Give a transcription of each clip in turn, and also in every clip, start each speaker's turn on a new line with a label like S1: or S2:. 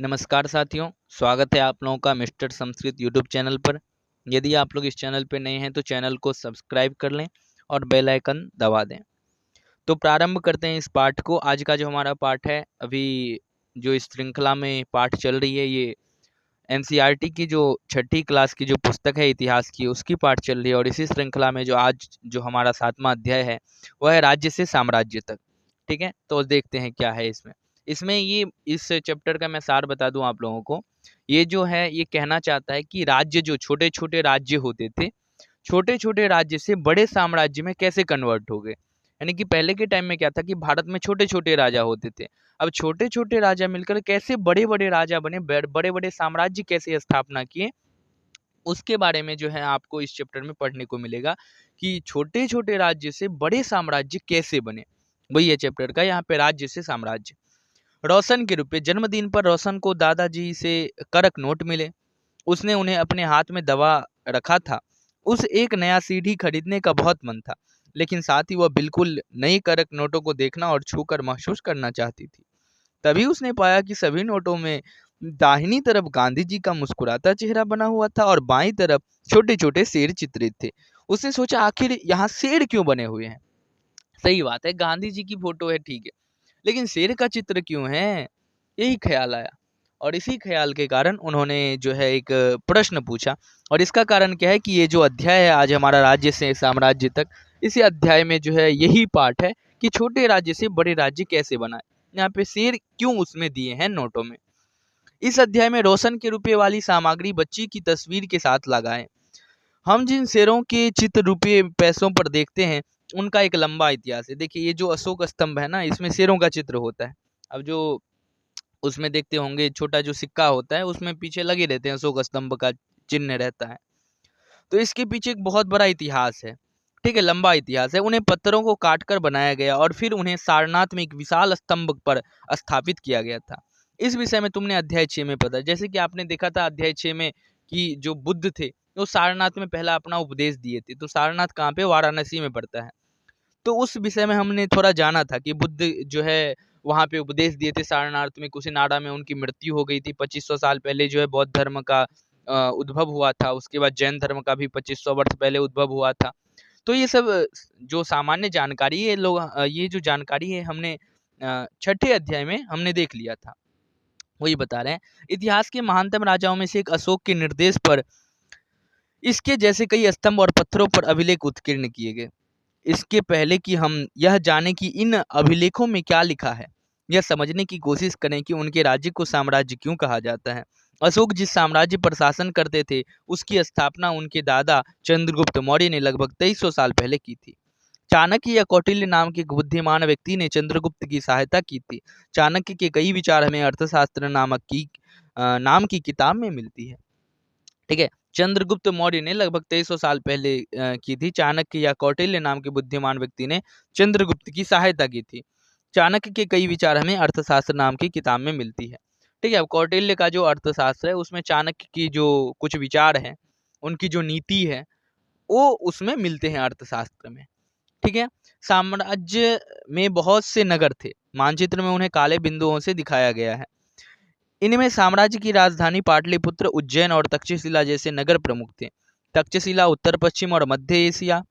S1: नमस्कार साथियों, स्वागत है आप लोगों का मिस्टर संस्कृत यूट्यूब चैनल पर। यदि आप लोग इस चैनल पर नए हैं तो चैनल को सब्सक्राइब कर लें और बेल आइकन दबा दें। तो प्रारंभ करते हैं इस पाठ को। आज का जो हमारा पाठ है, अभी जो इस श्रृंखला में पाठ चल रही है, ये एनसीईआरटी की जो 6ठी क्लास की जो पुस्तक है इतिहास की, उसकी पाठ चल रही है। और इसी श्रृंखला में जो आज जो हमारा 7वां अध्याय है वह है राज्य से साम्राज्य तक। ठीक है, तो देखते हैं क्या है इसमें। ये इस चैप्टर का मैं सार बता दूं आप लोगों को। ये जो है ये कहना चाहता है कि राज्य, जो छोटे छोटे राज्य होते थे, छोटे छोटे राज्य से बड़े साम्राज्य में कैसे कन्वर्ट हो गए। यानी कि पहले के टाइम में क्या था कि भारत में छोटे छोटे राजा होते थे। अब छोटे छोटे राजा मिलकर कैसे बड़े बड़े राजा बने, बड़े बड़े साम्राज्य कैसे स्थापना किए, उसके बारे में जो है आपको इस चैप्टर में पढ़ने को मिलेगा कि छोटे छोटे राज्य से बड़े साम्राज्य कैसे बने। वही है चैप्टर का, यहाँ पे राज्य से साम्राज्य। रोशन के रूप में जन्मदिन पर रोशन को दादाजी से करक नोट मिले। उसने उन्हें अपने हाथ में दबा रखा था। उस एक नया सीढ़ी खरीदने का बहुत मन था, लेकिन साथ ही वह बिल्कुल नई करक नोटों को देखना और छूकर महसूस करना चाहती थी। तभी उसने पाया कि सभी नोटों में दाहिनी तरफ गांधी जी का मुस्कुराता चेहरा बना हुआ था और बाईं तरफ छोटे छोटे शेर चित्रित थे। उसने सोचा, आखिर यहाँ शेर क्यों बने हुए हैं। सही बात है, गांधी जी की फोटो है, ठीक है, लेकिन शेर का चित्र क्यों है। यही ख्याल आया और इसी ख्याल के कारण उन्होंने जो है एक प्रश्न पूछा। और इसका कारण क्या है कि ये जो अध्याय है आज हमारा राज्य से साम्राज्य तक, इसी अध्याय में जो है यही पाठ है कि छोटे राज्य से बड़े राज्य कैसे बनाए। यहाँ पे शेर क्यों उसमें दिए हैं नोटों में। इस अध्याय में रोशन के रुपये वाली सामग्री बच्ची की तस्वीर के साथ लगाएं। हम जिन शेरों के चित्र रुपये पैसों पर देखते हैं उनका एक लंबा इतिहास है। देखिए, ये जो अशोक स्तंभ है ना, इसमें शेरों का चित्र होता है। अब जो उसमें देखते होंगे छोटा जो सिक्का होता है उसमें पीछे लगे रहते हैं, अशोक स्तंभ का चिन्ह रहता है। तो इसके पीछे एक बहुत बड़ा इतिहास है, ठीक है, लंबा इतिहास है। उन्हें पत्थरों को काट कर बनाया गया और फिर उन्हें सारनाथ में एक विशाल स्तंभ पर स्थापित किया गया था। इस विषय में तुमने अध्याय 6 में पता, जैसे कि आपने देखा था अध्याय 6 में कि जो बुद्ध थे वो सारनाथ में पहला अपना उपदेश दिए थे। तो सारनाथ कहाँ पे, वाराणसी में पड़ता है। तो उस विषय में हमने थोड़ा जाना था कि बुद्ध जो है वहाँ पे उपदेश दिए थे सारनाथ में। कुशीनारा में उनकी मृत्यु हो गई थी। 2500 साल पहले जो है बौद्ध धर्म का उद्भव हुआ था। उसके बाद जैन धर्म का भी 2500 वर्ष पहले उद्भव हुआ था। तो ये सब जो सामान्य जानकारी है, ये जो जानकारी है हमने 6ठे अध्याय में हमने देख लिया था। वही बता रहे हैं, इतिहास के महानतम राजाओं में से एक अशोक के निर्देश पर इसके जैसे कई स्तंभ और पत्थरों पर अभिलेख उत्कीर्ण किए गए। इसके पहले कि हम यह जाने कि इन अभिलेखों में क्या लिखा है, यह समझने की कोशिश करें कि उनके राज्य को साम्राज्य क्यों कहा जाता है। अशोक जिस साम्राज्य पर शासन करते थे उसकी स्थापना उनके दादा चंद्रगुप्त मौर्य ने लगभग 2300 साल पहले की थी। चाणक्य या कौटिल्य नाम के एक बुद्धिमान व्यक्ति ने चंद्रगुप्त की सहायता की थी। चाणक्य के कई विचार हमें अर्थशास्त्र नाम की किताब में मिलती है। ठीक है, चंद्रगुप्त मौर्य ने लगभग 2300 साल पहले की थी। चाणक्य या कौटिल्य नाम के बुद्धिमान व्यक्ति ने चंद्रगुप्त की सहायता की थी। चाणक्य के कई विचार हमें अर्थशास्त्र नाम की किताब में मिलती है। ठीक है, अब कौटिल्य का जो अर्थशास्त्र है उसमें चाणक्य की जो कुछ विचार हैं, उनकी जो नीति है वो उसमें मिलते हैं अर्थशास्त्र में। ठीक है, साम्राज्य में बहुत से नगर थे। मानचित्र में उन्हें काले बिंदुओं से दिखाया गया है। इनमें साम्राज्य की राजधानी पाटलिपुत्र, उज्जैन और तक्षशिला जैसे नगर प्रमुख थे। तक्षशिला उत्तर पश्चिम और मध्य एशिया।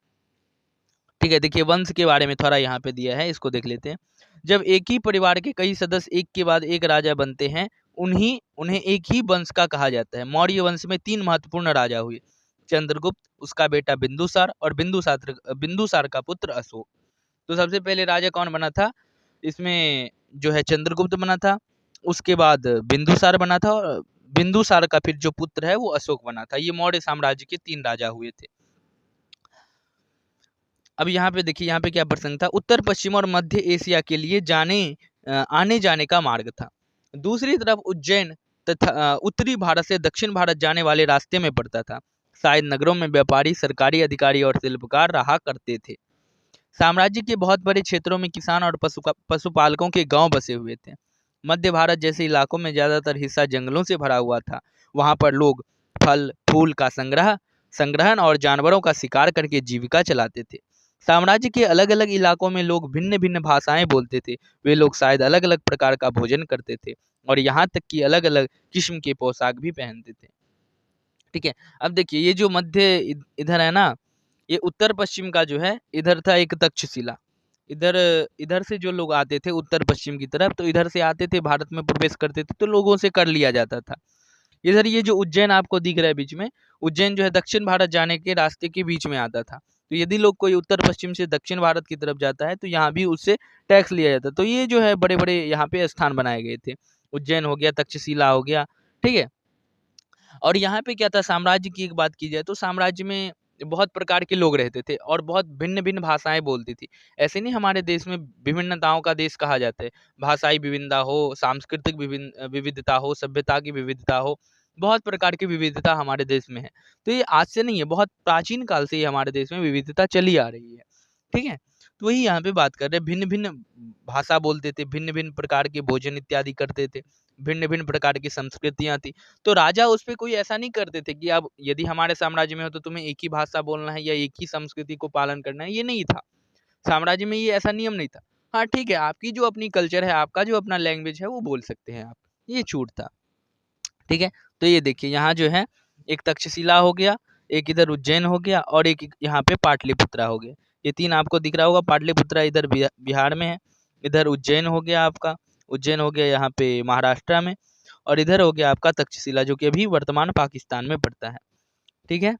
S1: ठीक है, देखिए वंश के बारे में थोड़ा यहाँ पे दिया है, इसको देख लेते हैं। जब एक ही परिवार के कई सदस्य एक के बाद एक राजा बनते हैं उन्हें एक ही वंश का कहा जाता है। मौर्य वंश में 3 महत्वपूर्ण राजा हुए, चंद्रगुप्त, उसका बेटा बिंदुसार और बिंदुसार का पुत्र अशोक। तो सबसे पहले राजा कौन बना था इसमें, जो है चंद्रगुप्त बना था, उसके बाद बिंदुसार बना था और बिंदुसार का फिर जो पुत्र है वो अशोक बना था। ये मौर्य साम्राज्य के 3 राजा हुए थे। अब यहाँ पे देखिए, यहाँ पे क्या प्रसंग था। उत्तर पश्चिम और मध्य एशिया के लिए आने जाने का मार्ग था। दूसरी तरफ उज्जैन तथा उत्तरी भारत से दक्षिण भारत जाने वाले रास्ते में पड़ता था। शायद नगरों में व्यापारी, सरकारी अधिकारी और शिल्पकार रहा करते थे। साम्राज्य के बहुत बड़े क्षेत्रों में किसान और पशुपालकों के गांव बसे हुए थे। मध्य भारत जैसे इलाकों में ज्यादातर हिस्सा जंगलों से भरा हुआ था। वहां पर लोग फल फूल का संग्रहण और जानवरों का शिकार करके जीविका चलाते थे। साम्राज्य के अलग अलग इलाकों में लोग भिन्न भिन्न भाषाएं बोलते थे। वे लोग शायद अलग अलग प्रकार का भोजन करते थे और यहाँ तक कि अलग अलग किस्म के पोशाक भी पहनते थे। ठीक है, अब देखिए ये जो मध्य इधर है ना, ये उत्तर पश्चिम का जो है, इधर था एक तक्षशिला। इधर इधर से जो लोग आते थे उत्तर पश्चिम की तरफ, तो इधर से आते थे, भारत में प्रवेश करते थे, तो लोगों से कर लिया जाता था। इधर ये जो उज्जैन आपको दिख रहा है बीच में, उज्जैन जो है दक्षिण भारत जाने के रास्ते के बीच में आता था। तो यदि लोग कोई उत्तर पश्चिम से दक्षिण भारत की तरफ जाता है तो यहाँ भी उससे टैक्स लिया जाता है। तो ये जो है बड़े बड़े यहाँ पे स्थान बनाए गए थे, उज्जैन हो गया, तक्षशिला हो गया। ठीक है, और यहाँ पे क्या था, साम्राज्य की एक बात की जाए तो साम्राज्य में बहुत प्रकार के लोग रहते थे और बहुत भिन्न भिन्न भाषाएं बोलती थी। ऐसे नहीं हमारे देश में विभिन्नताओं का देश कहा जाता है, भाषाई विभिन्नता हो, सांस्कृतिक विविधता हो, सभ्यता की विविधता हो, बहुत प्रकार की विविधता हमारे देश में है। तो ये आज से नहीं है, बहुत प्राचीन काल से ही हमारे देश में विविधता चली आ रही है। ठीक है, तो वही यहाँ पे बात कर रहे हैं, भिन्न भिन्न भाषा बोलते थे, भिन्न भिन्न प्रकार के भोजन इत्यादि करते थे, भिन्न भिन्न प्रकार की संस्कृतियां थी। तो राजा उस पे कोई ऐसा नहीं करते थे कि अब यदि हमारे साम्राज्य में हो तो तुम्हें एक ही भाषा बोलना है या एक ही संस्कृति को पालन करना है, ये नहीं था। साम्राज्य में ये ऐसा नियम नहीं था। हाँ ठीक है, आपकी जो अपनी कल्चर है, आपका जो अपना लैंग्वेज है वो बोल सकते हैं आप, ये छूट था। ठीक है, तो ये देखिए यहाँ जो है एक तक्षशिला हो गया, एक इधर उज्जैन हो गया और एक यहाँ पे पाटलिपुत्रा हो गया। ये तीन आपको दिख रहा होगा, पाटलिपुत्रा इधर बिहार में है, इधर उज्जैन हो गया आपका, उज्जैन हो गया यहाँ पे महाराष्ट्र में, और इधर हो गया आपका तक्षशिला जो कि अभी वर्तमान पाकिस्तान में पड़ता है। ठीक है,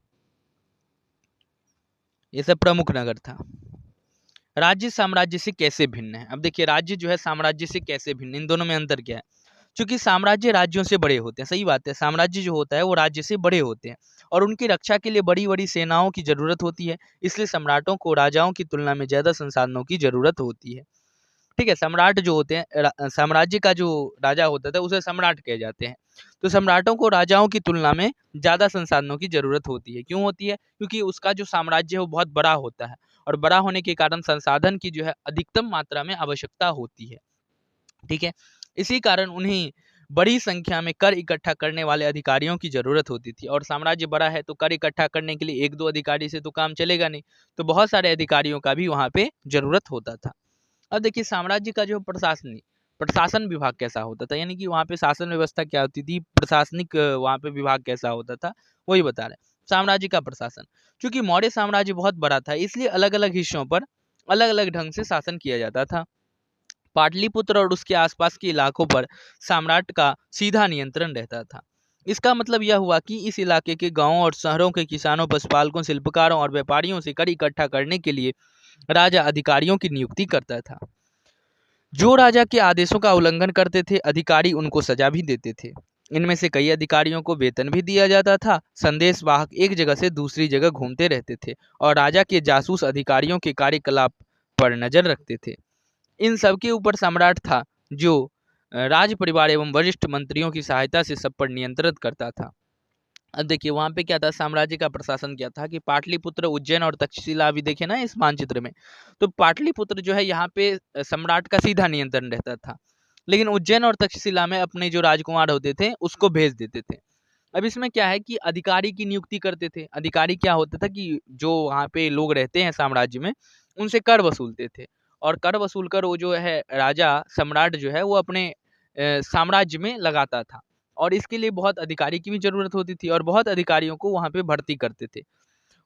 S1: ये सब प्रमुख नगर था। राज्य साम्राज्य से कैसे भिन्न है, अब देखिए राज्य जो है साम्राज्य से कैसे भिन्न, इन दोनों में अंतर क्या है। क्योंकि साम्राज्य राज्यों से बड़े होते हैं, सही बात है, साम्राज्य जो होता है वो राज्य से बड़े होते हैं और उनकी रक्षा के लिए बड़ी बड़ी सेनाओं की जरूरत होती है, इसलिए सम्राटों को राजाओं की तुलना में ज्यादा संसाधनों की जरूरत होती है। ठीक है, सम्राट जो होते हैं, साम्राज्य का जो राजा होता था उसे सम्राट कहे जाते हैं। तो सम्राटों को राजाओं की तुलना में ज्यादा संसाधनों की जरूरत होती है। क्यों होती है, क्योंकि उसका जो साम्राज्य है वो बहुत बड़ा होता है और बड़ा होने के कारण संसाधन की जो है अधिकतम मात्रा में आवश्यकता होती है। ठीक है, इसी कारण उन्हें बड़ी संख्या में कर इकट्ठा करने वाले अधिकारियों की जरूरत होती थी, और साम्राज्य बड़ा है तो कर इकट्ठा करने के लिए एक दो अधिकारी से तो काम चलेगा नहीं, तो बहुत सारे अधिकारियों का भी वहां पे जरूरत होता था। अब देखिए साम्राज्य का जो प्रशासन विभाग कैसा होता था, यानी कि वहाँ पे शासन व्यवस्था क्या होती थी, प्रशासनिक वहाँ पे विभाग कैसा होता था, वही बता रहे हैं। साम्राज्य का प्रशासन, क्योंकि मौर्य साम्राज्य बहुत बड़ा था इसलिए अलग अलग हिस्सों पर अलग अलग ढंग से शासन किया जाता था। पाटलिपुत्र और उसके आसपास के इलाकों पर सम्राट का सीधा नियंत्रण रहता था। इसका मतलब यह हुआ कि इस इलाके के गांवों और शहरों के किसानों, पशुपालकों, शिल्पकारों और व्यापारियों से कर इकट्ठा करने के लिए राजा अधिकारियों की नियुक्ति करता था। जो राजा के आदेशों का उल्लंघन करते थे अधिकारी उनको सजा भी देते थे। इनमें से कई अधिकारियों को वेतन भी दिया जाता था। संदेश वाहक एक जगह से दूसरी जगह घूमते रहते थे और राजा के जासूस अधिकारियों के कार्यकलाप पर नजर रखते थे। इन सबके ऊपर सम्राट था जो राज परिवार एवं वरिष्ठ मंत्रियों की सहायता से सब पर नियंत्रित करता था। अब देखिए वहां पे क्या था, साम्राज्य का प्रशासन क्या था कि पाटलिपुत्र, उज्जैन और तक्षशिला अभी देखे ना इस मानचित्र में, तो पाटलिपुत्र जो है यहाँ पे सम्राट का सीधा नियंत्रण रहता था, लेकिन उज्जैन और तक्षशिला में अपने जो राजकुमार होते थे उसको भेज देते थे। अब इसमें क्या है कि अधिकारी की नियुक्ति करते थे। अधिकारी क्या होता था कि जो वहाँ पे लोग रहते हैं साम्राज्य में उनसे कर वसूलते थे, और कर वसूल कर वो जो है राजा सम्राट जो है वो अपने साम्राज्य में लगाता था, और इसके लिए बहुत अधिकारी की भी जरूरत होती थी और बहुत अधिकारियों को वहाँ पे भर्ती करते थे।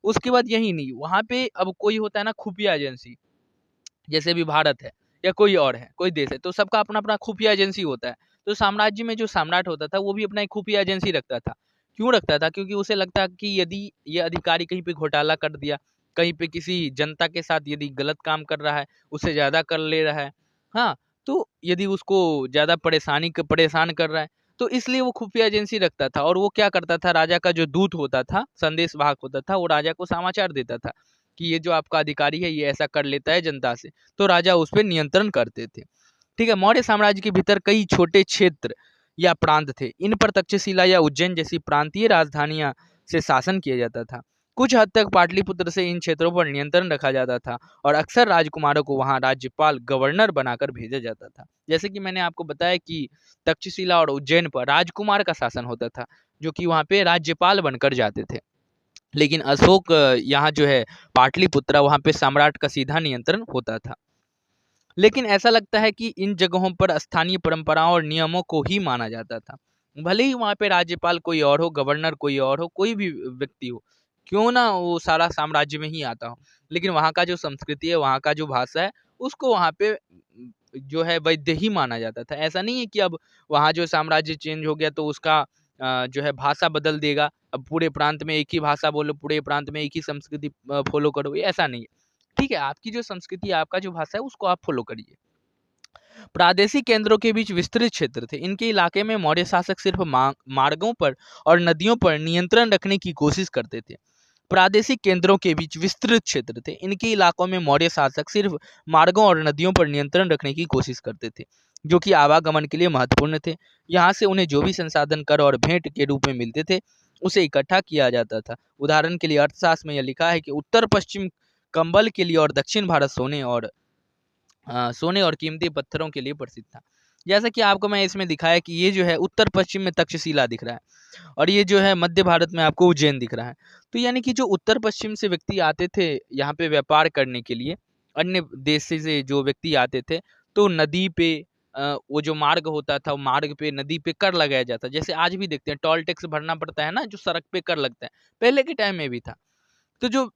S1: उसके बाद यही नहीं, वहाँ पे अब कोई होता है ना खुफिया एजेंसी, जैसे भी भारत है या कोई और है, कोई देश है, तो सबका अपना अपना खुफिया एजेंसी होता है। तो साम्राज्य में जो सम्राट होता था वो भी अपना एक खुफिया एजेंसी रखता था। क्यों रखता था, क्योंकि उसे लगता कि यदि ये अधिकारी कहीं पे घोटाला कर दिया, कहीं पे किसी जनता के साथ यदि गलत काम कर रहा है, उससे ज्यादा कर ले रहा है, हाँ, तो यदि उसको ज्यादा परेशान कर रहा है, तो इसलिए वो खुफिया एजेंसी रखता था। और वो क्या करता था, राजा का जो दूत होता था, संदेश वाहक होता था, वो राजा को समाचार देता था कि ये जो आपका अधिकारी है ये ऐसा कर लेता है जनता से, तो राजा उस पर नियंत्रण करते थे। ठीक है, मौर्य साम्राज्य के भीतर कई छोटे क्षेत्र या प्रांत थे। इन पर तक्षशिला या उज्जैन जैसी प्रांतीय राजधानियां से शासन किया जाता था। कुछ हद तक पाटलिपुत्र से इन क्षेत्रों पर नियंत्रण रखा जाता था और अक्सर राजकुमारों को वहां राज्यपाल, गवर्नर बनाकर भेजा जाता था। जैसे कि मैंने आपको बताया कि तक्षशिला और उज्जैन पर राजकुमार का शासन होता था, जो कि वहां पे राज्यपाल बनकर जाते थे। लेकिन अशोक यहाँ जो है पाटलिपुत्रा, वहाँ पे सम्राट का सीधा नियंत्रण होता था। लेकिन ऐसा लगता है कि इन जगहों पर स्थानीय परंपराओं और नियमों को ही माना जाता था। भले ही वहाँ पे राज्यपाल कोई और हो, गवर्नर कोई और हो, कोई भी व्यक्ति हो, क्यों ना वो सारा साम्राज्य में ही आता हो, लेकिन वहाँ का जो संस्कृति है, वहाँ का जो भाषा है, उसको वहाँ पे जो है वैद्य ही माना जाता था। ऐसा नहीं है कि अब वहाँ जो साम्राज्य चेंज हो गया तो उसका जो है भाषा बदल देगा, अब पूरे प्रांत में एक ही भाषा बोलो, पूरे प्रांत में एक ही संस्कृति फॉलो करो, ऐसा नहीं है। ठीक है, आपकी जो संस्कृति, आपका जो भाषा है, उसको आप फॉलो करिए। प्रादेशिक केंद्रों के बीच विस्तृत क्षेत्र थे। इनके इलाके में मौर्य शासक सिर्फ मार्गों पर और नदियों पर नियंत्रण रखने की कोशिश करते थे। प्रादेशिक केंद्रों के बीच विस्तृत क्षेत्र थे। इनके इलाकों में मौर्य शासक सिर्फ मार्गों और नदियों पर नियंत्रण रखने की कोशिश करते थे, जो कि आवागमन के लिए महत्वपूर्ण थे। यहाँ से उन्हें जो भी संसाधन कर और भेंट के रूप में मिलते थे, उसे इकट्ठा किया जाता था। उदाहरण के लिए अर्थशास्त्र में यह लिखा है कि उत्तर पश्चिम कंबल के लिए और दक्षिण भारत सोने और कीमती पत्थरों के लिए प्रसिद्ध था। जैसा कि आपको मैं इसमें दिखाया कि ये जो है उत्तर पश्चिम में तक्षशिला दिख रहा है, और ये जो है मध्य भारत में आपको उज्जैन दिख रहा है। तो यानी कि जो उत्तर पश्चिम से व्यक्ति आते थे यहाँ पे व्यापार करने के लिए, अन्य देश से जो व्यक्ति आते थे, तो नदी पे वो जो मार्ग होता था, वो मार्ग पे, नदी पे कर लगाया जाता। जैसे आज भी देखते हैं टोल टैक्स भरना पड़ता है ना, जो सड़क पे कर लगता है, पहले के टाइम में भी था। तो जो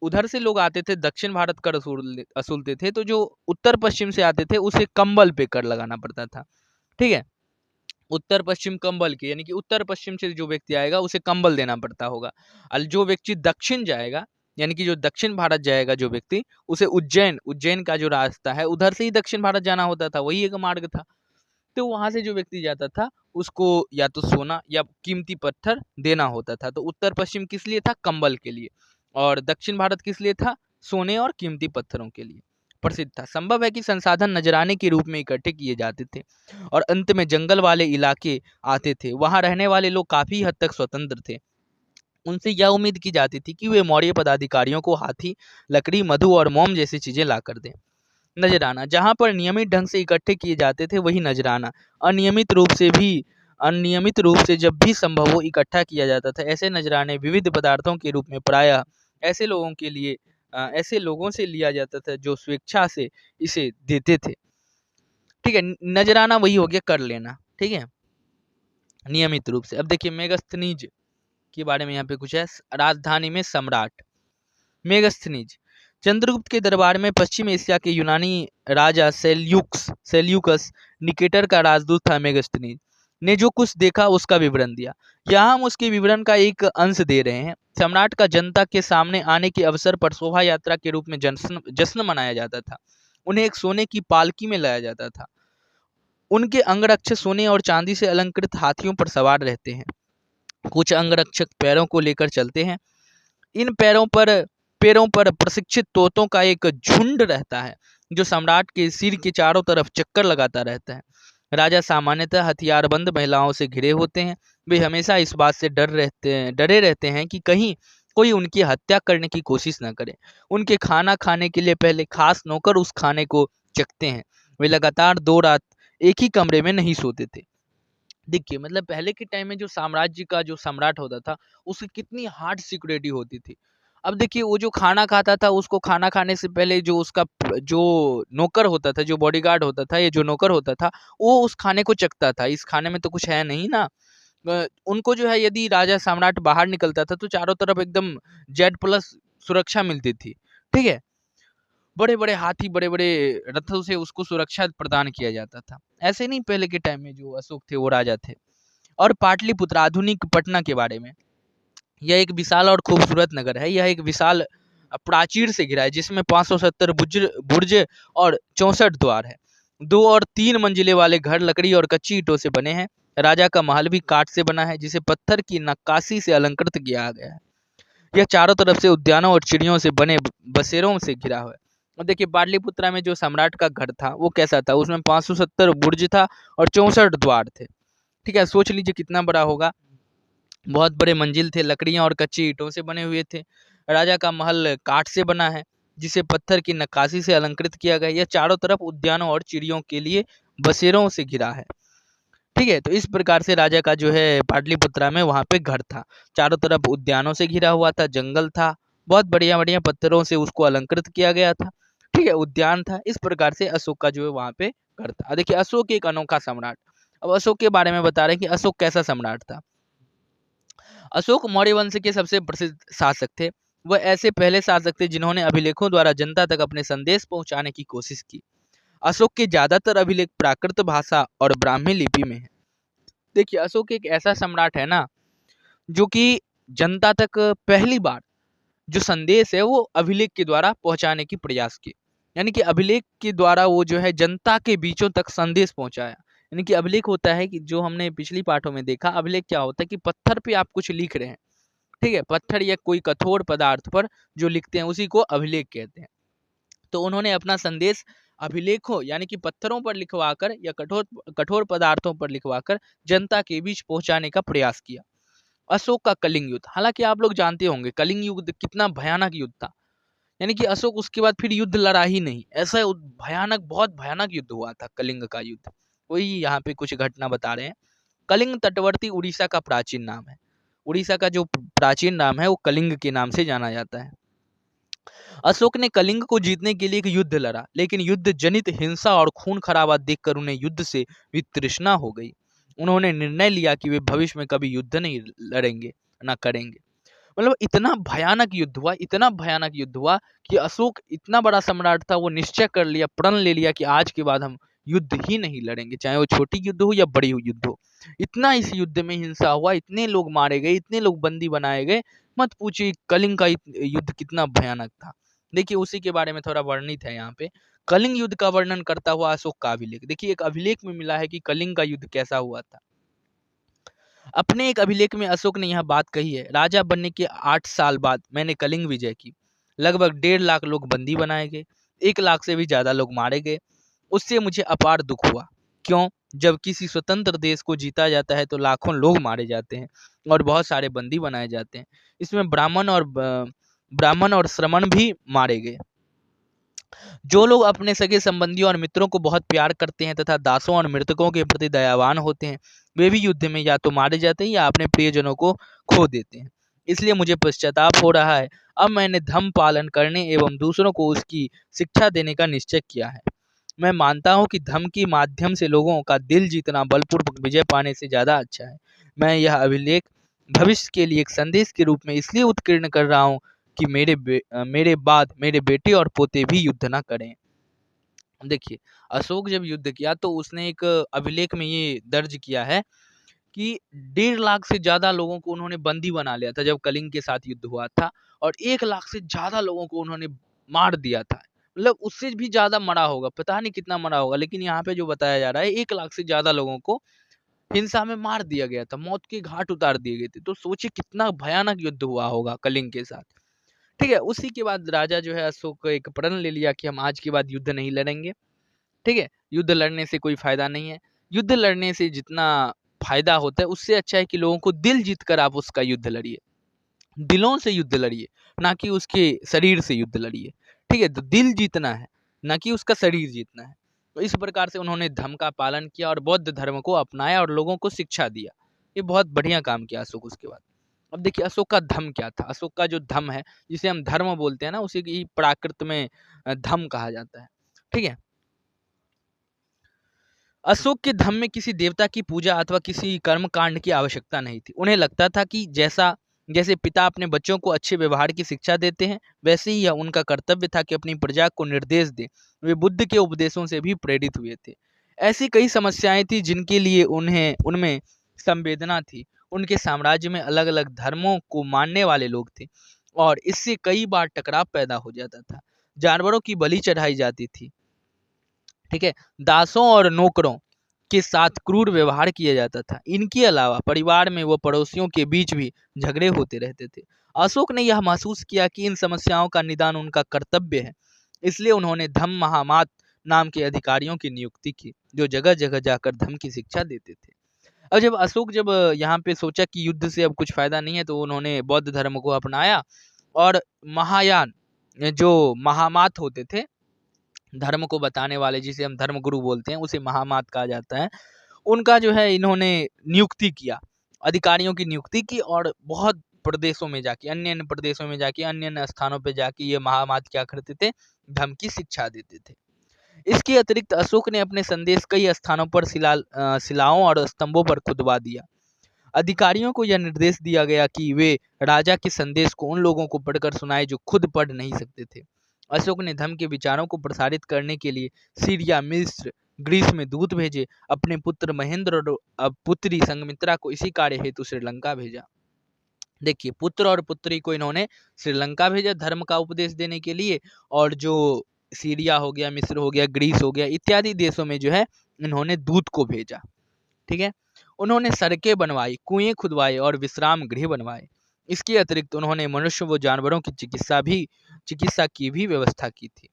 S1: उधर से लोग आते थे, दक्षिण भारत कर असूलते थे, तो जो उत्तर पश्चिम से आते थे उसे कंबल पे कर लगाना पड़ता था। ठीक है, उत्तर पश्चिम कंबल के, यानी कि उत्तर पश्चिम से जो व्यक्ति आएगा उसे कंबल देना पड़ता होगा। और जो व्यक्ति दक्षिण जाएगा, यानी कि जो दक्षिण भारत जाएगा जो व्यक्ति, उसे उज्जैन उज्जैन का जो रास्ता है, उधर से ही दक्षिण भारत जाना होता था, वही एक मार्ग था। तो वहां से जो व्यक्ति जाता था, उसको या तो सोना या कीमती पत्थर देना होता था। तो उत्तर पश्चिम किस लिए था? कंबल के लिए। और दक्षिण भारत किस लिए था? सोने और कीमती पत्थरों के लिए प्रसिद्ध था। संभव है कि संसाधन नजराने के रूप में इकट्ठे किए जाते थे और अंत में जंगल वाले इलाके आते थे। वहां रहने वाले लोग काफी हद तक स्वतंत्र थे। उनसे यह उम्मीद की जाती थी कि वे मौर्य पदाधिकारियों को हाथी, लकड़ी, मधु और मोम जैसी चीजें ला कर दें। नजराना, जहां पर नियमित ढंग से इकट्ठे किए जाते थे, वही नजराना अनियमित रूप से जब भी संभव हो इकट्ठा किया जाता था। ऐसे नजराने विविध पदार्थों के रूप में प्रायः ऐसे लोगों से लिया जाता था जो स्वेच्छा से इसे देते थे। ठीक है, नजराना वही हो गया कर लेना। ठीक है, नियमित रूप से। अब देखिए मेगास्थनीज के बारे में यहाँ पे कुछ है। राजधानी में सम्राट मेगास्थनीज, चंद्रगुप्त के दरबार में पश्चिम एशिया के यूनानी राजा सेल्यूकस निकेटर का राजदूत था। मेगास्थनीज ने जो कुछ देखा उसका विवरण दिया। यहाँ हम उसके विवरण का एक अंश दे रहे हैं। सम्राट का जनता के सामने आने के अवसर पर शोभा यात्रा के रूप में जश्न मनाया जाता था। उन्हें एक सोने की पालकी में लाया जाता था। उनके अंगरक्षक सोने और चांदी से अलंकृत हाथियों पर सवार रहते हैं। कुछ अंगरक्षक पैरों को लेकर चलते हैं। इन पैरों पर प्रशिक्षित तोतों का एक झुंड रहता है, जो सम्राट के सिर के चारों तरफ चक्कर लगाता रहता है। राजा सामान्यतः हथियारबंद महिलाओं से घिरे होते हैं। वे हमेशा इस बात से डरे रहते हैं कि कहीं कोई उनकी हत्या करने की कोशिश न करे। उनके खाना खाने के लिए पहले खास नौकर उस खाने को चखते हैं। वे लगातार 2 रात एक ही कमरे में नहीं सोते थे। देखिए, मतलब पहले के टाइम में जो साम्राज्य का जो सम्राट होता था, उसकी कितनी हार्ड सिक्योरिटी होती थी। अब देखिए, वो जो खाना खाता था, उसको खाना खाने से पहले जो उसका जो नौकर होता था, जो बॉडीगार्ड होता था, या जो नौकर होता था, वो उस खाने को चखता था। इस खाने में तो कुछ है नहीं ना। उनको जो है, यदि राजा सम्राट बाहर निकलता था तो चारों तरफ एकदम Z+ सुरक्षा मिलती थी। ठीक है, बड़े बड़े हाथी, बड़े बड़े रथों से उसको सुरक्षा प्रदान किया जाता था। ऐसे नहीं, पहले के टाइम में जो अशोक थे वो राजा थे। और पाटलिपुत्र, आधुनिक पटना के बारे में, यह एक विशाल और खूबसूरत नगर है। यह एक विशाल प्राचीर से घिरा है, जिसमें 570 बुर्ज और 64 द्वार है। 2 और 3 मंजिले वाले घर लकड़ी और कच्ची ईंटों से बने हैं। राजा का महल भी काठ से बना है, जिसे पत्थर की नक्काशी से अलंकृत किया गया है। यह चारों तरफ से उद्यानों और चिड़ियों से बने बसेरों से घिरा हुआ है। और देखिए, पाटलिपुत्रा में जो सम्राट का घर था वो कैसा था? उसमें 570 बुर्ज था और 64 द्वार थे। ठीक है, सोच लीजिए कितना बड़ा होगा। बहुत बड़े मंजिल थे, लकड़ियां और कच्ची ईंटों से बने हुए थे। राजा का महल काठ से बना है, जिसे पत्थर की नक्काशी से अलंकृत किया गया। यह चारों तरफ उद्यानों और चिड़ियों के लिए बसेरों से घिरा है। ठीक है। तो इस प्रकार से राजा का जो है पाटलिपुत्रा में वहाँ पे घर था, चारों तरफ उद्यानों से घिरा हुआ था, जंगल था, बहुत बढ़िया बढ़िया पत्थरों से उसको अलंकृत किया गया था। ठीक है, उद्यान था। इस प्रकार से अशोक का जो है वहाँ पे घर था। देखिए, अशोक एक अनोखा सम्राट। अब अशोक के बारे में बता रहे हैं कि अशोक कैसा सम्राट था। अशोक मौर्य वंश के सबसे प्रसिद्ध शासक थे। वह ऐसे पहले शासक थे जिन्होंने अभिलेखों द्वारा जनता तक अपने संदेश पहुंचाने की कोशिश की। अशोक के ज्यादातर अभिलेख प्राकृत भाषा और ब्राह्मी लिपि में है। देखिए, अशोक एक ऐसा सम्राट है ना, जो कि जनता तक पहली बार जो संदेश है वो अभिलेख के द्वारा पहुंचाने की प्रयास की। यानी कि अभिलेख के द्वारा वो जो है जनता के बीचों तक संदेश पहुंचाया। यानी कि अभिलेख होता है कि जो हमने पिछली पाठों में देखा, अभिलेख क्या होता है कि पत्थर पे आप कुछ लिख रहे हैं। ठीक है, पत्थर या कोई कठोर पदार्थ पर जो लिखते हैं उसी को अभिलेख कहते हैं। तो उन्होंने अपना संदेश अभिलेखों यानी कि पत्थरों पर लिखवाकर या कठोर कठोर पदार्थों पर लिखवाकर जनता के बीच पहुंचाने का प्रयास किया। अशोक का कलिंग युद्ध, हालांकि आप लोग जानते होंगे कलिंग युद्ध कितना भयानक युद्ध था। यानी कि अशोक उसके बाद फिर युद्ध लड़ा ही नहीं, ऐसा भयानक, बहुत भयानक युद्ध हुआ था कलिंग का युद्ध। वही यहाँ पे कुछ घटना बता रहे हैं। कलिंग तटवर्ती उड़ीसा का प्राचीन नाम है। उड़ीसा का जो प्राचीन नाम है वो कलिंग के नाम से जाना जाता है। अशोक ने कलिंग को जीतने के लिए एक युद्ध लड़ा, लेकिन युद्ध जनित हिंसा और खून खराबा देखकर उन्हें युद्ध से वितृष्णा हो गई। उन्होंने निर्णय लिया कि वे भविष्य में कभी युद्ध नहीं लड़ेंगे, ना करेंगे। मतलब इतना भयानक युद्ध हुआ, इतना भयानक युद्ध हुआ कि अशोक इतना बड़ा सम्राट था, वो निश्चय कर लिया, प्रण ले लिया कि आज के बाद हम युद्ध ही नहीं लड़ेंगे, चाहे वो छोटी युद्ध हो या बड़ी युद्ध हो। इतना इस युद्ध में हिंसा हुआ, इतने लोग मारे गए, इतने लोग बंदी बनाए गए, मत पूछिए कलिंग का युद्ध कितना भयानक था। देखिए, उसी के बारे में थोड़ा वर्णित है यहाँ पे। कलिंग युद्ध का वर्णन करता हुआ अशोक का अभिलेख। देखिए, एक अभिलेख में मिला है कि कलिंग का युद्ध कैसा हुआ था। अपने एक अभिलेख में अशोक ने यह बात कही है, राजा बनने के 8 साल बाद मैंने कलिंग विजय की। लगभग 1.5 लाख लोग बंदी बनाए गए, 1 लाख से भी ज्यादा लोग मारे गए। उससे मुझे अपार दुख हुआ। क्यों? जब किसी स्वतंत्र देश को जीता जाता है तो लाखों लोग मारे जाते हैं और बहुत सारे बंदी बनाए जाते हैं। इसमें ब्राह्मण और श्रमण भी मारे गए। जो लोग अपने सगे संबंधियों और मित्रों को बहुत प्यार करते हैं तथा दासों और मृतकों के प्रति दयावान होते हैं, वे भी युद्ध में या तो मारे जाते हैं या अपने प्रियजनों को खो देते हैं। इसलिए मुझे पश्चाताप हो रहा है। अब मैंने धर्म पालन करने एवं दूसरों को उसकी शिक्षा देने का निश्चय किया है। मैं मानता हूँ कि धर्म के माध्यम से लोगों का दिल जीतना बलपूर्वक विजय पाने से ज्यादा अच्छा है। मैं यह अभिलेख भविष्य के लिए एक संदेश के रूप में इसलिए उत्कीर्ण कर रहा हूँ कि मेरे बाद मेरे बेटे और पोते भी युद्ध ना करें। देखिए, अशोक जब युद्ध किया तो उसने एक अभिलेख में ये दर्ज किया है कि 1.5 लाख से ज्यादा लोगों को उन्होंने बंदी बना लिया था जब कलिंग के साथ युद्ध हुआ था, और 1 लाख से ज्यादा लोगों को उन्होंने मार दिया था। मतलब उससे भी ज्यादा मरा होगा, पता नहीं कितना मरा होगा, लेकिन यहाँ पे जो बताया जा रहा है 1 लाख से ज्यादा लोगों को हिंसा में मार दिया गया था, मौत के घाट उतार दिए गए थे। तो सोचिए कितना भयानक युद्ध हुआ होगा कलिंग के साथ। ठीक है, उसी के बाद राजा जो है अशोक को एक प्रण ले लिया कि हम आज के बाद युद्ध नहीं लड़ेंगे। ठीक है, युद्ध लड़ने से कोई फायदा नहीं है। युद्ध लड़ने से जितना फायदा होता है उससे अच्छा है कि लोगों को दिल जीत कर आप उसका युद्ध लड़िए। दिलों से युद्ध लड़िए, ना कि उसके शरीर से युद्ध लड़िए। ठीक है, तो दिल जीतना है, ना कि उसका शरीर जीतना है। तो इस प्रकार से उन्होंने धर्म का पालन किया और बौद्ध धर्म को अपनाया और लोगों को शिक्षा दिया। ये बहुत बढ़िया काम किया अशोक उसके बाद। अब देखिए, अशोक का धर्म क्या था। अशोक का जो धर्म है, जिसे हम धर्म बोलते हैं ना, उसी की प्राकृत में धर्म कहा जाता है। ठीक है, अशोक के धर्म में किसी देवता की पूजा अथवा किसी कर्म कांड की आवश्यकता नहीं थी। उन्हें लगता था कि जैसे पिता अपने बच्चों को अच्छे व्यवहार की शिक्षा देते हैं, वैसे ही यह उनका कर्तव्य था कि अपनी प्रजा को निर्देश दे। वे बुद्ध के उपदेशों से भी प्रेरित हुए थे। ऐसी कई समस्याएं थी जिनके लिए उन्हें उनमें संवेदना थी। उनके साम्राज्य में अलग अलग धर्मों को मानने वाले लोग थे और इससे कई बार टकराव पैदा हो जाता था। जानवरों की बलि चढ़ाई जाती थी। ठीक है, दासों और नौकरों के साथ क्रूर व्यवहार किया जाता था। इनके अलावा परिवार में व पड़ोसियों के बीच भी झगड़े होते रहते थे। अशोक ने यह महसूस किया कि इन समस्याओं का निदान उनका कर्तव्य है। इसलिए उन्होंने धम्म महामात नाम के अधिकारियों की नियुक्ति की, जो जगह जगह जाकर धम्म की शिक्षा देते थे। अब जब अशोक यहाँ पे सोचा कि युद्ध से अब कुछ फायदा नहीं है, तो उन्होंने बौद्ध धर्म को अपनाया और महायान जो महामात होते थे, धर्म को बताने वाले, जिसे हम धर्म गुरु बोलते हैं, उसे महामात कहा जाता है, उनका जो है इन्होंने नियुक्ति किया, अधिकारियों की नियुक्ति की, और बहुत प्रदेशों में जाके, अन्य अन्य प्रदेशों में जाके, अन्य अन्य स्थानों पे जाके ये महामात क्या करते थे, धर्म की शिक्षा देते थे। इसके अतिरिक्त अशोक ने अपने संदेश कई स्थानों पर शिलाओं और स्तंभों पर खुदवा दिया। अधिकारियों को यह निर्देश दिया गया कि वे राजा के संदेश को उन लोगों को पढ़कर सुनाए जो खुद पढ़ नहीं सकते थे। अशोक ने धर्म के विचारों को प्रसारित करने के लिए सीरिया, मिस्र, ग्रीस में दूत भेजे। अपने पुत्र महेंद्र और पुत्री संघमित्रा को इसी कार्य हेतु श्रीलंका भेजा। देखिए, पुत्र और पुत्री को इन्होंने श्रीलंका भेजा धर्म का उपदेश देने के लिए, और जो सीरिया हो गया, मिस्र हो गया, ग्रीस हो गया इत्यादि देशों में जो है इन्होंने दूत को भेजा। ठीक है, उन्होंने सड़कें बनवाई, कुएं खुदवाए और विश्राम गृह बनवाए। इसके अतिरिक्त उन्होंने मनुष्य व जानवरों की चिकित्सा की भी व्यवस्था की थी।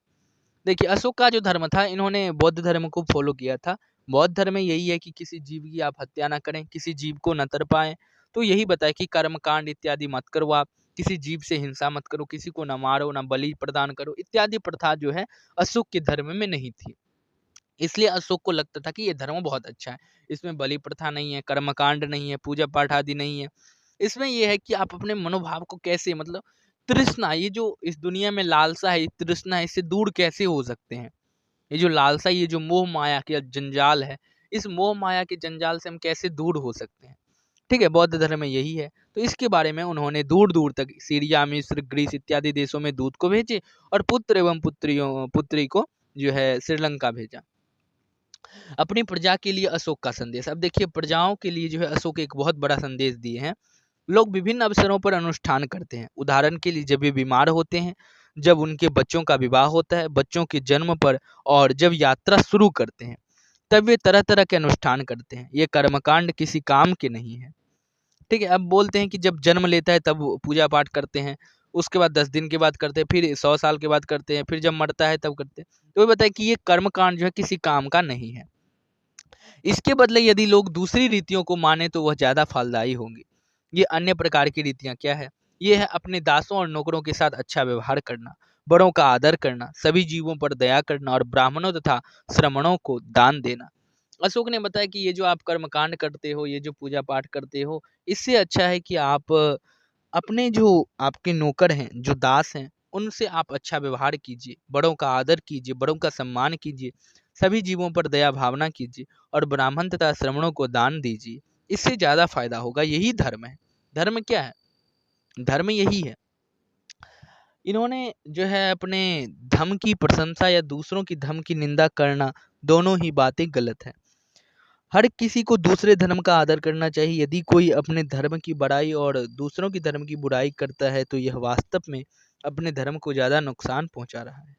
S1: देखिए, अशोक का जो धर्म था, इन्होंने बौद्ध धर्म को फॉलो किया था। बौद्ध धर्म में यही है कि किसी जीव की आप हत्या ना करें, किसी जीव को न तरपाएं। तो यही बताए कि कर्म कांड इत्यादि मत करो, आप किसी जीव से हिंसा मत करो, किसी को न मारो, न बलि प्रदान करो इत्यादि प्रथा जो है अशोक के धर्म में नहीं थी। इसलिए अशोक को लगता था कि ये धर्म बहुत अच्छा है, इसमें बलि प्रथा नहीं है, कर्मकांड नहीं है, पूजा पाठ आदि नहीं है। इसमें यह है कि आप अपने मनोभाव को कैसे, मतलब तृष्णा, ये जो इस दुनिया में लालसा है, तृष्णा है, इससे दूर कैसे हो सकते हैं। ये जो लालसा, ये जो मोह माया के जंजाल है, इस मोह माया के जंजाल से हम कैसे दूर हो सकते हैं। ठीक है, बौद्ध धर्म में यही है। तो इसके बारे में उन्होंने दूर दूर तक सीरिया, मिस्र, ग्रीस इत्यादि देशों में दूत को भेजे, और पुत्र एवं पुत्री को जो है श्रीलंका भेजा। अपनी प्रजा के लिए अशोक का संदेश। अब देखिए, प्रजाओं के लिए जो है अशोक एक बहुत बड़ा संदेश दिए हैं। लोग विभिन्न अवसरों पर अनुष्ठान करते हैं। उदाहरण के लिए, जब वे बीमार होते हैं, जब उनके बच्चों का विवाह होता है, बच्चों के जन्म पर, और जब यात्रा शुरू करते हैं, तब वे तरह तरह के अनुष्ठान करते हैं। ये कर्मकांड किसी काम के नहीं है। ठीक है, अब बोलते हैं कि जब जन्म लेता है तब पूजा पाठ करते हैं, उसके बाद 10 दिन के बाद करते हैं, फिर 100 साल के बाद करते हैं, फिर जब मरता है तब करते हैं। तो ये बताए कि ये कर्मकांड जो है किसी काम का नहीं है। इसके बदले यदि लोग दूसरी रीतियों को माने तो वह ज्यादा फलदायी होंगी। ये अन्य प्रकार की रीतियां क्या है? ये है अपने दासों और नौकरों के साथ अच्छा व्यवहार करना, बड़ों का आदर करना, सभी जीवों पर दया करना, और ब्राह्मणों तथा श्रमणों को दान देना। अशोक ने बताया कि ये जो आप कर्मकांड करते हो, ये जो पूजा पाठ करते हो, इससे अच्छा है कि आप अपने जो आपके नौकर हैं, जो दास हैं, उनसे आप अच्छा व्यवहार कीजिए, बड़ों का आदर कीजिए, बड़ों का सम्मान कीजिए, सभी जीवों पर दया भावना कीजिए, और ब्राह्मण तथा श्रमणों को दान दीजिए। इससे ज्यादा फायदा होगा। यही धर्म है। धर्म क्या है? धर्म यही है। इन्होंने जो है अपने धर्म की प्रशंसा या दूसरों की धर्म की निंदा करना, दोनों ही बातें गलत है। हर किसी को दूसरे धर्म का आदर करना चाहिए। यदि कोई अपने धर्म की बड़ाई और दूसरों की धर्म की बुराई करता है तो यह वास्तव में अपने धर्म को ज्यादा नुकसान पहुंचा रहा है।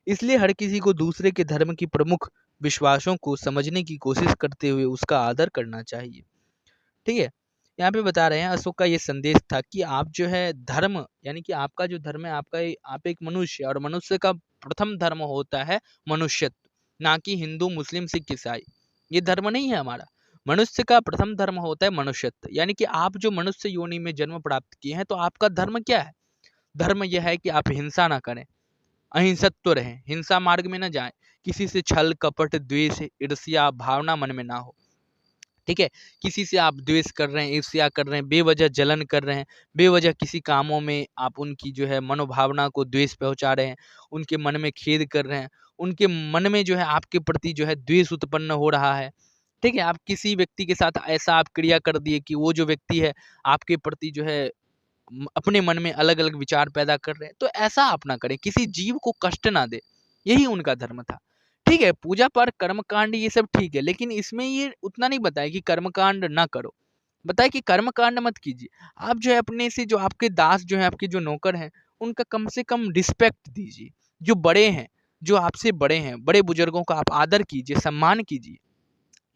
S1: इसलिए हर किसी को दूसरे के धर्म की प्रमुख विश्वासों को समझने की कोशिश करते हुए उसका आदर करना चाहिए। ठीक है, यहाँ पे बता रहे हैं अशोक का ये संदेश था कि आप जो है धर्म, यानी कि आपका जो धर्म है, आप एक मनुष्य, और मनुष्य का प्रथम धर्म होता है मनुष्यत्व, ना कि हिंदू, मुस्लिम, सिख, ईसाई। ये धर्म नहीं है हमारा। मनुष्य का प्रथम धर्म होता है मनुष्यत्व, यानी कि आप जो मनुष्य योनि में जन्म प्राप्त किए हैं, तो आपका धर्म क्या है? धर्म यह है कि आप हिंसा ना करें, अहिंसत्व रहें, हिंसा मार्ग में न जाएं, किसी से छल कपट द्वेष ईर्ष्या भावना मन में ना हो। ठीक है, किसी से आप द्वेष कर रहे हैं, ईर्ष्या कर रहे हैं, बेवजह जलन कर रहे हैं, बेवजह किसी कामों में आप उनकी जो है मनोभावना को द्वेष पहुंचा रहे हैं, उनके मन में खेद कर रहे हैं, उनके मन में जो है आपके प्रति जो है द्वेष उत्पन्न हो रहा है। ठीक है, आप किसी व्यक्ति के साथ ऐसा आप क्रिया कर दिए कि वो जो व्यक्ति है आपके प्रति जो है अपने मन में अलग अलग विचार पैदा कर रहे हैं, तो ऐसा आप ना करें, किसी जीव को कष्ट ना दे। यही उनका धर्म था। ठीक है, पूजा पाठ कर्मकांड ये सब ठीक है, लेकिन इसमें ये उतना नहीं बताया कि कर्मकांड ना करो, बताया कि कर्मकांड मत कीजिए। आप जो है अपने से, जो आपके दास जो है, आपके जो नौकर हैं, उनका कम से कम रिस्पेक्ट दीजिए। जो बड़े हैं, जो आपसे बड़े हैं, बड़े बुजुर्गों का आप आदर कीजिए, सम्मान कीजिए।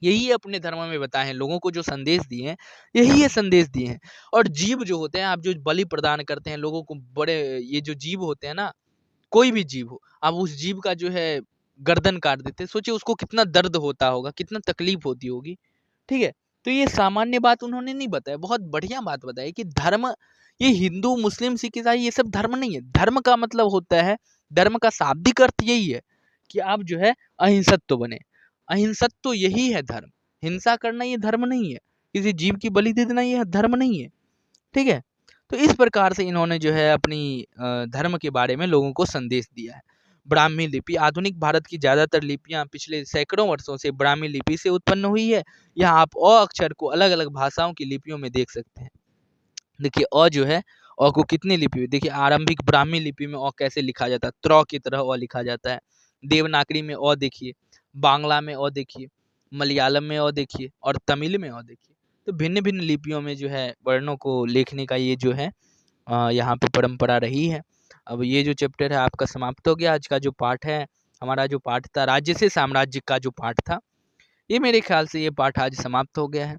S1: यही अपने धर्म में बताए हैं, लोगों को जो संदेश दिए हैं, यही ये संदेश दिए हैं। और जीव जो होते हैं, आप जो बलि प्रदान करते हैं लोगों को, बड़े ये जो जीव होते हैं ना, कोई भी जीव हो, आप उस जीव का जो है गर्दन काट देते हैं, सोचिए उसको कितना दर्द होता होगा, कितना तकलीफ होती होगी। ठीक है, तो ये सामान्य बात उन्होंने नहीं बताया, बहुत बढ़िया बात बताई कि धर्म, ये हिंदू, मुस्लिम, सिख, ईसाई ये सब धर्म नहीं है। धर्म का मतलब होता है, धर्म का शाब्दिक अर्थ यही है कि आप जो है अहिंसत्व बने। अहिंसत्व यही है धर्म। हिंसा करना ये धर्म नहीं है, किसी जीव की बलि दे देना ये धर्म नहीं है। ठीक है, तो इस प्रकार से इन्होंने जो है अपनी धर्म के बारे में लोगों को संदेश दिया है। ब्राह्मी लिपि, आधुनिक भारत की ज़्यादातर लिपियां पिछले सैकड़ों वर्षों से ब्राह्मी लिपि से उत्पन्न हुई है। यहाँ आप अ अक्षर को अलग अलग भाषाओं की लिपियों में देख सकते हैं। देखिए अ जो है, अ को कितनी लिपि, देखिए आरंभिक ब्राह्मी लिपि में अ कैसे लिखा जाता है, त्र की तरह अ लिखा जाता है। देवनागरी में अ देखिए, बांग्ला में अ देखिए, मलयालम में अ देखिए और तमिल में अ देखिए। तो भिन्न भिन्न लिपियों में जो है वर्णों को लिखने का ये जो है यहाँ पे परंपरा रही है। अब ये जो चैप्टर है आपका समाप्त हो गया। आज का जो पाठ है, हमारा जो पाठ था राज्य से साम्राज्य का जो पाठ था, ये मेरे ख्याल से ये पाठ आज समाप्त हो गया है।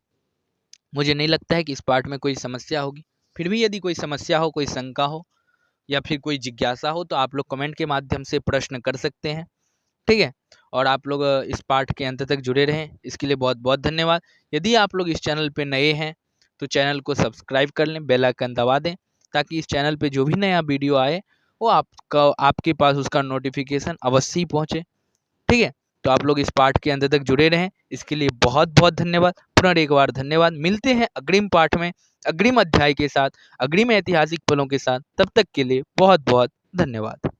S1: मुझे नहीं लगता है कि इस पाठ में कोई समस्या होगी। फिर भी यदि कोई समस्या हो, कोई शंका हो या फिर कोई जिज्ञासा हो तो आप लोग कमेंट के माध्यम से प्रश्न कर सकते हैं। ठीक है, और आप लोग इस पाठ के अंत तक जुड़े रहें, इसके लिए बहुत बहुत धन्यवाद। यदि आप लोग इस चैनल पे नए हैं तो चैनल को सब्सक्राइब कर लें, बेल आइकन दबा दें, ताकि इस चैनल पे जो भी नया वीडियो आए वो आपके पास उसका नोटिफिकेशन अवश्य ही पहुँचे। ठीक है, तो आप लोग इस पाठ के अंत तक जुड़े रहें, इसके लिए बहुत बहुत धन्यवाद। पुनः एक बार धन्यवाद। मिलते हैं अग्रिम पाठ में, अग्रिम अध्याय के साथ, अग्रिम ऐतिहासिक पलों के साथ। तब तक के लिए बहुत बहुत धन्यवाद।